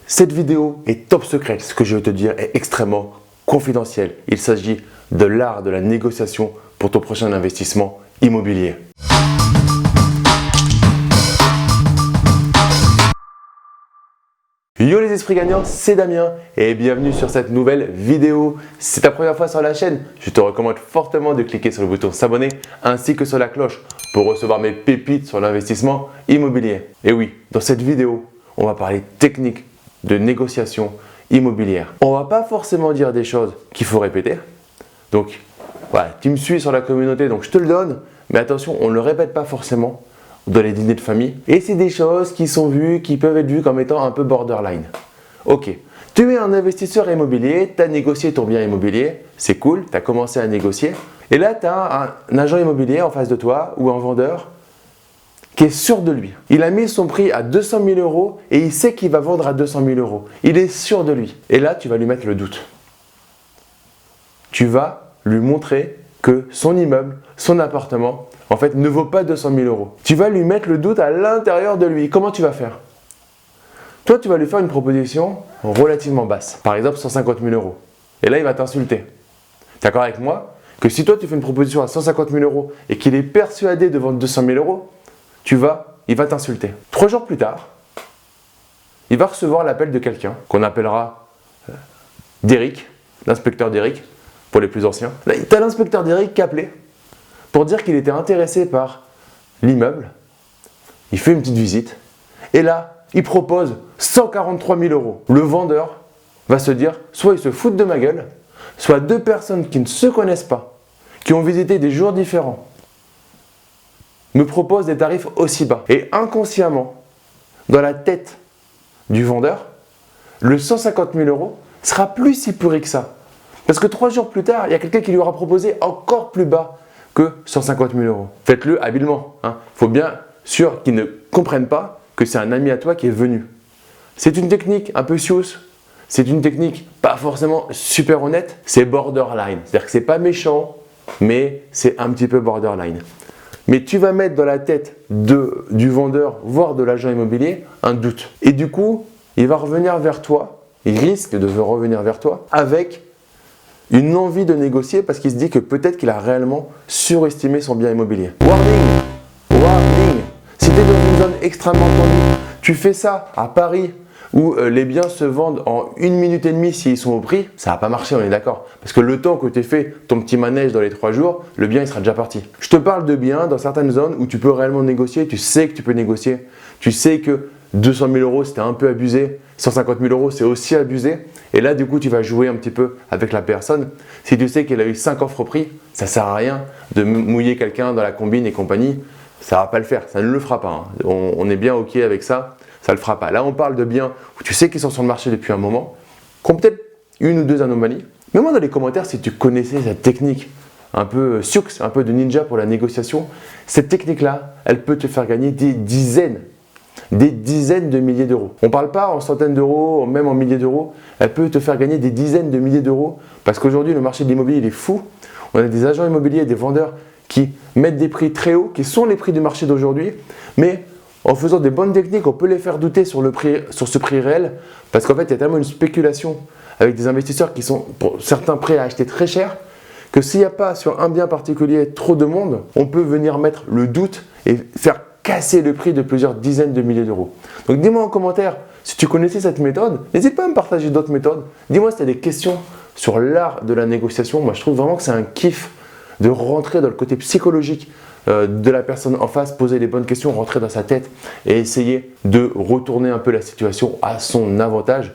Cette vidéo est top secrète. Ce que je vais te dire est extrêmement confidentiel. Il s'agit de l'art de la négociation pour ton prochain investissement immobilier. Yo les esprits gagnants, c'est Damien et bienvenue sur cette nouvelle vidéo. Si c'est ta première fois sur la chaîne, je te recommande fortement de cliquer sur le bouton s'abonner ainsi que sur la cloche pour recevoir mes pépites sur l'investissement immobilier. Et oui, dans cette vidéo, on va parler technique de négociation immobilière. On va pas forcément dire des choses qu'il faut répéter. Donc voilà, tu me suis sur la communauté, donc je te le donne, mais attention, on ne le répète pas forcément dans les dîners de famille. Et c'est des choses qui sont vues, qui peuvent être vues comme étant un peu borderline. Ok, tu es un investisseur immobilier, tu as négocié ton bien immobilier, c'est cool, tu as commencé à négocier. Et là, tu as un agent immobilier en face de toi ou un vendeur qui est sûr de lui. Il a mis son prix à 200 000 euros et il sait qu'il va vendre à 200 000 euros. Il est sûr de lui. Et là, tu vas lui mettre le doute. Tu vas lui montrer que son immeuble, son appartement, en fait, ne vaut pas 200 000 euros. Tu vas lui mettre le doute à l'intérieur de lui. Comment tu vas faire? Toi, tu vas lui faire une proposition relativement basse. Par exemple, 150 000 euros. Et là, il va t'insulter. Tu es d'accord avec moi que si toi, tu fais une proposition à 150 000 euros et qu'il est persuadé de vendre 200 000 euros, il va t'insulter. 3 jours plus tard, il va recevoir l'appel de quelqu'un qu'on appellera Derrick, l'inspecteur Derrick, pour les plus anciens. Tu as l'inspecteur Derrick qui a appelé pour dire qu'il était intéressé par l'immeuble. Il fait une petite visite et là, il propose 143 000 euros. Le vendeur va se dire, soit il se fout de ma gueule, soit deux personnes qui ne se connaissent pas, qui ont visité des jours différents, me proposent des tarifs aussi bas. Et inconsciemment, dans la tête du vendeur, le 150 000 euros sera plus si pourri que ça. Parce que 3 jours plus tard, il y a quelqu'un qui lui aura proposé encore plus bas que 150 000 euros. Faites-le habilement. Il faut bien sûr qu'ils ne comprennent pas que c'est un ami à toi qui est venu. C'est une technique un peu sioux. C'est une technique pas forcément super honnête. C'est borderline. C'est-à-dire que c'est pas méchant, mais c'est un petit peu borderline. Mais tu vas mettre dans la tête du vendeur, voire de l'agent immobilier, un doute. Et du coup, il va revenir vers toi, il risque de revenir vers toi avec une envie de négocier parce qu'il se dit que peut-être qu'il a réellement surestimé son bien immobilier. Warning! Warning! Si tu es dans une zone extrêmement tendue, tu fais ça à Paris où les biens se vendent en 1 minute et demie s'ils sont au prix, ça va pas marcher, on est d'accord. Parce que le temps que tu aies fait ton petit manège dans les 3 jours, le bien il sera déjà parti. Je te parle de biens dans certaines zones où tu peux réellement négocier, tu sais que tu peux négocier, tu sais que 200 000 euros c'était un peu abusé, 150 000 euros c'est aussi abusé. Et là du coup tu vas jouer un petit peu avec la personne. Si tu sais qu'elle a eu 5 offres au prix, ça sert à rien de mouiller quelqu'un dans la combine et compagnie, ça va pas le faire, ça ne le fera pas. On est bien ok avec ça. Ça ne le fera pas. Là, on parle de biens où tu sais qu'ils sont sur le marché depuis un moment, qui ont peut-être 1 ou 2 anomalies. Mets-moi dans les commentaires si tu connaissais cette technique un peu sioux, un peu de ninja pour la négociation. Cette technique-là, elle peut te faire gagner des dizaines de milliers d'euros. On ne parle pas en centaines d'euros, même en milliers d'euros. Elle peut te faire gagner des dizaines de milliers d'euros parce qu'aujourd'hui, le marché de l'immobilier, il est fou. On a des agents immobiliers, des vendeurs qui mettent des prix très hauts, qui sont les prix du marché d'aujourd'hui, mais en faisant des bonnes techniques, on peut les faire douter sur ce prix réel parce qu'en fait, il y a tellement une spéculation avec des investisseurs qui sont pour certains prêts à acheter très cher que s'il n'y a pas sur un bien particulier trop de monde, on peut venir mettre le doute et faire casser le prix de plusieurs dizaines de milliers d'euros. Donc dis-moi en commentaire si tu connaissais cette méthode. N'hésite pas à me partager d'autres méthodes. Dis-moi si tu as des questions sur l'art de la négociation. Moi, je trouve vraiment que c'est un kiff de rentrer dans le côté psychologique de la personne en face, poser les bonnes questions, rentrer dans sa tête et essayer de retourner un peu la situation à son avantage.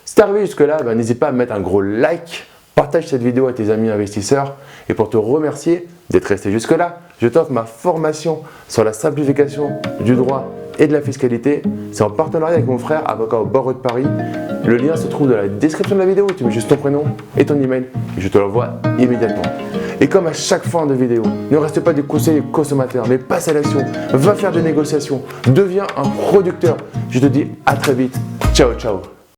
Si tu es arrivé jusque là, n'hésite pas à mettre un gros like, partage cette vidéo à tes amis investisseurs et pour te remercier d'être resté jusque là, je t'offre ma formation sur la simplification du droit et de la fiscalité. C'est en partenariat avec mon frère, avocat au barreau de Paris. Le lien se trouve dans la description de la vidéo. Tu mets juste ton prénom et ton email et je te l'envoie immédiatement. Et comme à chaque fin de vidéo, ne reste pas des conseils consommateurs, mais passe à l'action, va faire des négociations, deviens un producteur. Je te dis à très vite. Ciao, ciao.